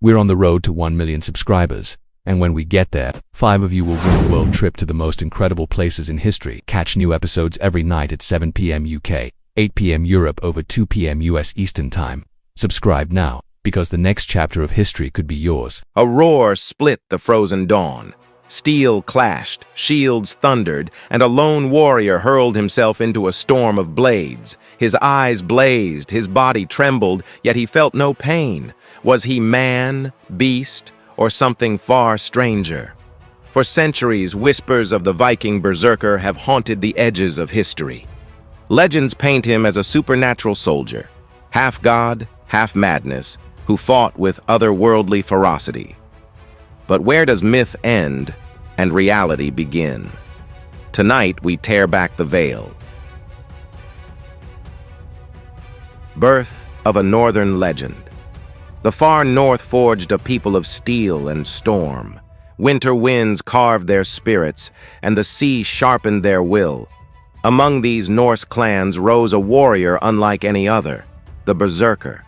We're on the road to 1 million subscribers, and when we get there, 5 of you will win a world trip to the most incredible places in history. Catch new episodes every night at 7 p.m. UK, 8 p.m. Europe over 2 p.m. US Eastern Time. Subscribe now, because the next chapter of history could be yours. A roar split the frozen dawn. Steel clashed, shields thundered, and a lone warrior hurled himself into a storm of blades. His eyes blazed, his body trembled, yet he felt no pain. Was he man, beast, or something far stranger? For centuries, whispers of the Viking Berserker have haunted the edges of history. Legends paint him as a supernatural soldier, half god, half madness, who fought with otherworldly ferocity. But where does myth end and reality begin? Tonight, we tear back the veil. Birth of a northern legend. The far north forged a people of steel and storm. Winter winds carved their spirits, and the sea sharpened their will. Among these Norse clans rose a warrior unlike any other, the berserker.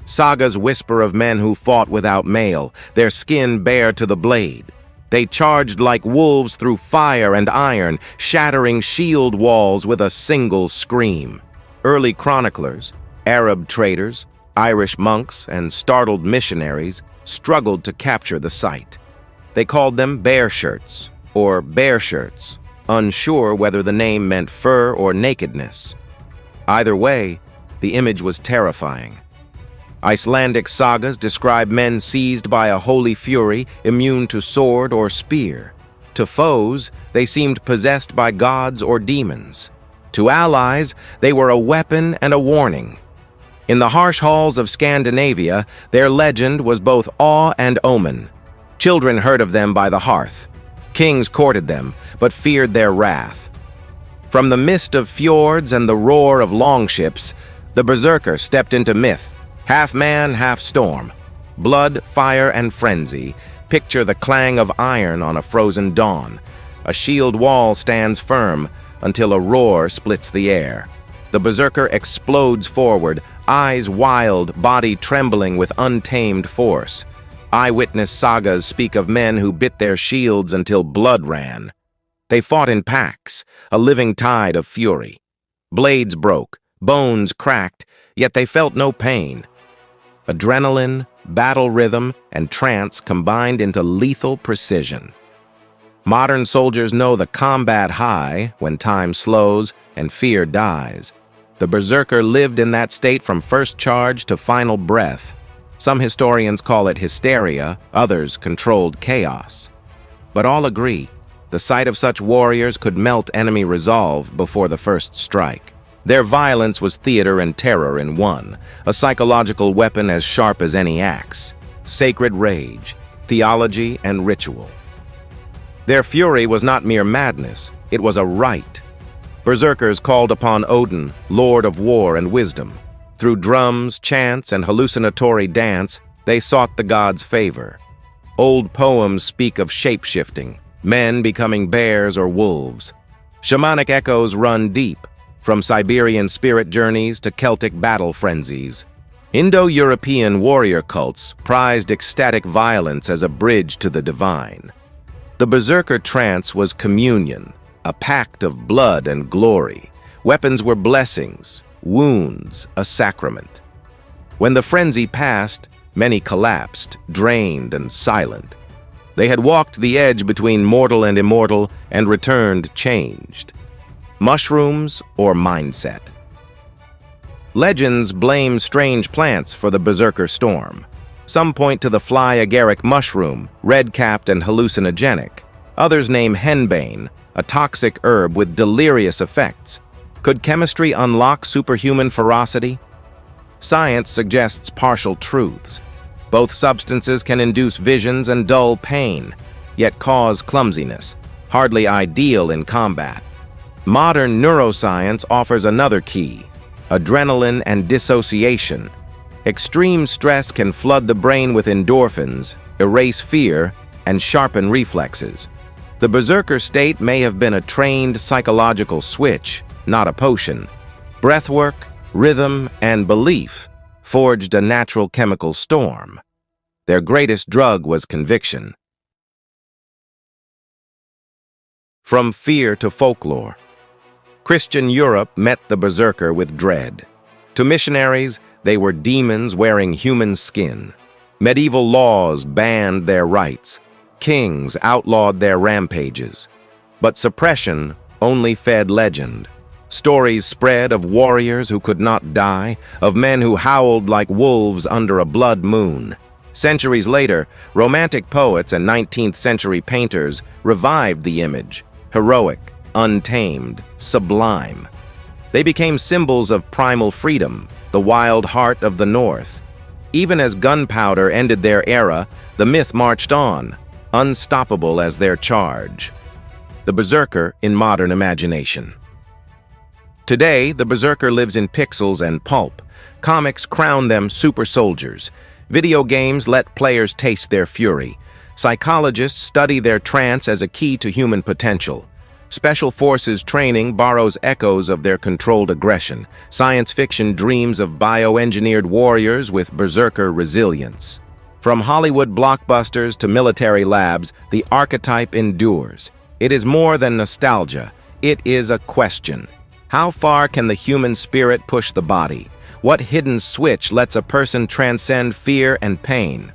Sagas whisper of men who fought without mail, their skin bare to the blade. They charged like wolves through fire and iron, shattering shield walls with a single scream. Early chroniclers, Arab traders, Irish monks, and startled missionaries struggled to capture the sight. They called them bear shirts, or bear shirts, unsure whether the name meant fur or nakedness. Either way, the image was terrifying. Icelandic sagas describe men seized by a holy fury, immune to sword or spear. To foes, they seemed possessed by gods or demons. To allies, they were a weapon and a warning. In the harsh halls of Scandinavia, their legend was both awe and omen. Children heard of them by the hearth. Kings courted them, but feared their wrath. From the mist of fjords and the roar of longships, the berserker stepped into myth, half man, half storm. Blood, fire, and frenzy. Picture the clang of iron on a frozen dawn. A shield wall stands firm until a roar splits the air. The berserker explodes forward, eyes wild, body trembling with untamed force. Eyewitness sagas speak of men who bit their shields until blood ran. They fought in packs, a living tide of fury. Blades broke, bones cracked, yet they felt no pain. Adrenaline, battle rhythm, and trance combined into lethal precision. Modern soldiers know the combat high when time slows and fear dies. The berserker lived in that state from first charge to final breath. Some historians call it hysteria, others controlled chaos. But all agree, the sight of such warriors could melt enemy resolve before the first strike. Their violence was theater and terror in one, a psychological weapon as sharp as any axe. Sacred rage, theology, and ritual. Their fury was not mere madness, it was a rite. Berserkers called upon Odin, lord of war and wisdom. Through drums, chants, and hallucinatory dance, they sought the gods' favor. Old poems speak of shape-shifting, men becoming bears or wolves. Shamanic echoes run deep, from Siberian spirit journeys to Celtic battle frenzies. Indo-European warrior cults prized ecstatic violence as a bridge to the divine. The berserker trance was communion, a pact of blood and glory. Weapons were blessings, wounds a sacrament. When the frenzy passed, many collapsed, drained and silent. They had walked the edge between mortal and immortal and returned changed. Mushrooms or mindset? Legends blame strange plants for the berserker storm. Some point to the fly agaric mushroom, red-capped and hallucinogenic. Others name henbane, a toxic herb with delirious effects. Could chemistry unlock superhuman ferocity? Science suggests partial truths. Both substances can induce visions and dull pain, yet cause clumsiness, hardly ideal in combat. Modern neuroscience offers another key: adrenaline and dissociation. Extreme stress can flood the brain with endorphins, erase fear, and sharpen reflexes. The berserker state may have been a trained psychological switch, not a potion. Breathwork, rhythm, and belief forged a natural chemical storm. Their greatest drug was conviction. From fear to folklore. Christian Europe met the berserker with dread. To missionaries, they were demons wearing human skin. Medieval laws banned their rights. Kings outlawed their rampages. But suppression only fed legend. Stories spread of warriors who could not die, of men who howled like wolves under a blood moon. Centuries later, Romantic poets and 19th century painters revived the image, heroic, untamed, sublime. They became symbols of primal freedom, the wild heart of the North. Even as gunpowder ended their era, the myth marched on, unstoppable as their charge. The berserker in modern imagination. Today, the berserker lives in pixels and pulp. Comics crown them super soldiers. Video games let players taste their fury. Psychologists study their trance as a key to human potential. Special Forces training borrows echoes of their controlled aggression. Science fiction dreams of bioengineered warriors with berserker resilience. From Hollywood blockbusters to military labs, the archetype endures. It is more than nostalgia. It is a question. How far can the human spirit push the body? What hidden switch lets a person transcend fear and pain?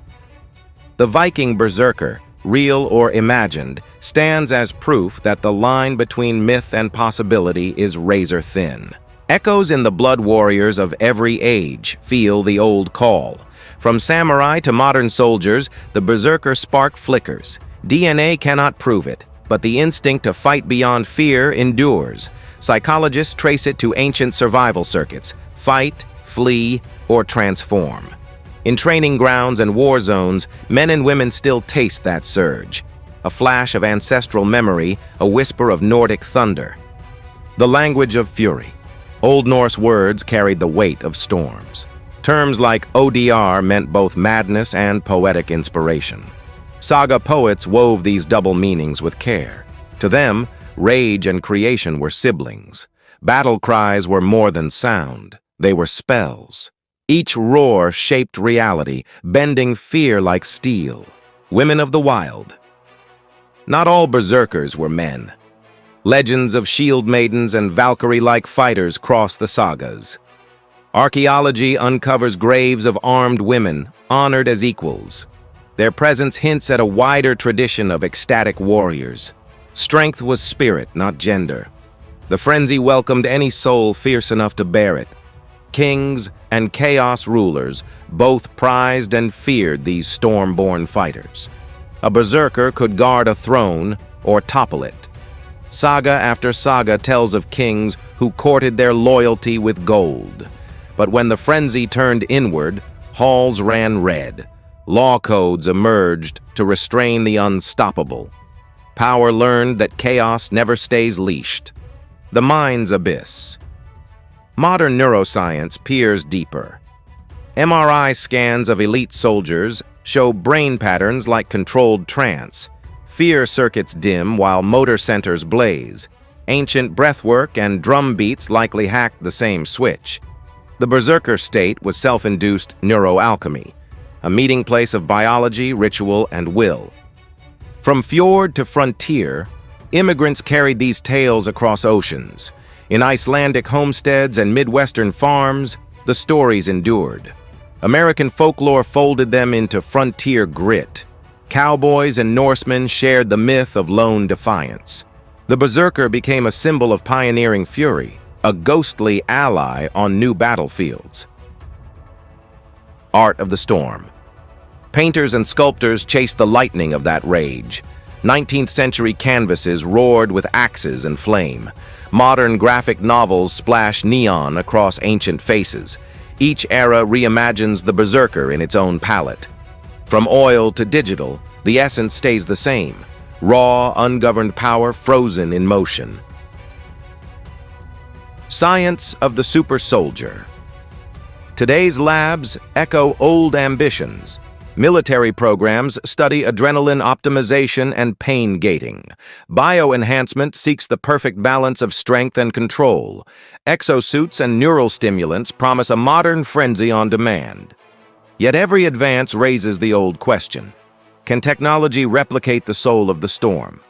The Viking Berserker, real or imagined, stands as proof that the line between myth and possibility is razor thin. Echoes in the blood warriors of every age feel the old call. From samurai to modern soldiers, the berserker spark flickers. DNA cannot prove it, but the instinct to fight beyond fear endures. Psychologists trace it to ancient survival circuits: fight, flee, or transform. In training grounds and war zones, men and women still taste that surge. A flash of ancestral memory, a whisper of Nordic thunder. The language of fury. Old Norse words carried the weight of storms. Terms like ODR meant both madness and poetic inspiration. Saga poets wove these double meanings with care. To them, rage and creation were siblings. Battle cries were more than sound. They were spells. Each roar shaped reality, bending fear like steel. Women of the wild. Not all berserkers were men. Legends of shield maidens and Valkyrie-like fighters cross the sagas. Archaeology uncovers graves of armed women, honored as equals. Their presence hints at a wider tradition of ecstatic warriors. Strength was spirit, not gender. The frenzy welcomed any soul fierce enough to bear it. Kings and chaos rulers both prized and feared these storm-born fighters. A berserker could guard a throne or topple it. Saga after saga tells of kings who courted their loyalty with gold. But when the frenzy turned inward, halls ran red. Law codes emerged to restrain the unstoppable. Power learned that chaos never stays leashed. The mind's abyss. Modern neuroscience peers deeper. MRI scans of elite soldiers show brain patterns like controlled trance. Fear circuits dim while motor centers blaze. Ancient breathwork and drum beats likely hacked the same switch. The berserker state was self-induced neuroalchemy, a meeting place of biology, ritual, and will. From fjord to frontier, immigrants carried these tales across oceans. In Icelandic homesteads and Midwestern farms, the stories endured. American folklore folded them into frontier grit. Cowboys and Norsemen shared the myth of lone defiance. The berserker became a symbol of pioneering fury, a ghostly ally on new battlefields. Art of the storm. Painters and sculptors chased the lightning of that rage. 19th century canvases roared with axes and flame. Modern graphic novels splash neon across ancient faces. Each era reimagines the berserker in its own palette. From oil to digital, the essence stays the same. Raw, ungoverned power frozen in motion. Science of the super soldier. Today's labs echo old ambitions. Military programs study adrenaline optimization and pain gating. Bioenhancement seeks the perfect balance of strength and control. Exosuits and neural stimulants promise a modern frenzy on demand. Yet every advance raises the old question. Can technology replicate the soul of the storm?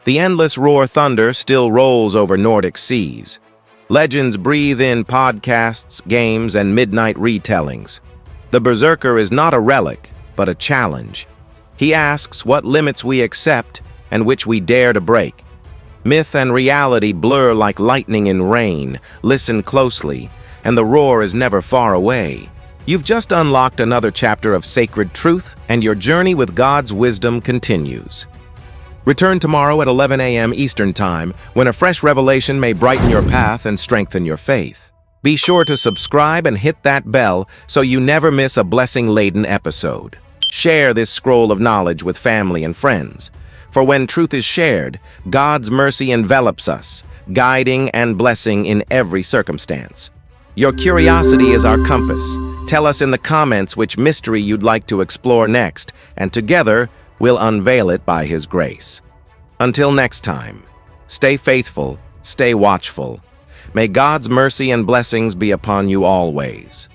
The endless roar thunder still rolls over Nordic seas. Legends breathe in podcasts, games, and midnight retellings. The berserker is not a relic, but a challenge. He asks what limits we accept and which we dare to break. Myth and reality blur like lightning in rain. Listen closely, and the roar is never far away. You've just unlocked another chapter of sacred truth, and your journey with God's wisdom continues. Return tomorrow at 11 a.m. Eastern Time, when a fresh revelation may brighten your path and strengthen your faith. Be sure to subscribe and hit that bell so you never miss a blessing-laden episode. Share this scroll of knowledge with family and friends. For when truth is shared, God's mercy envelops us, guiding and blessing in every circumstance. Your curiosity is our compass. Tell us in the comments which mystery you'd like to explore next, and together we'll unveil it by His grace. Until next time, stay faithful, stay watchful. May God's mercy and blessings be upon you always.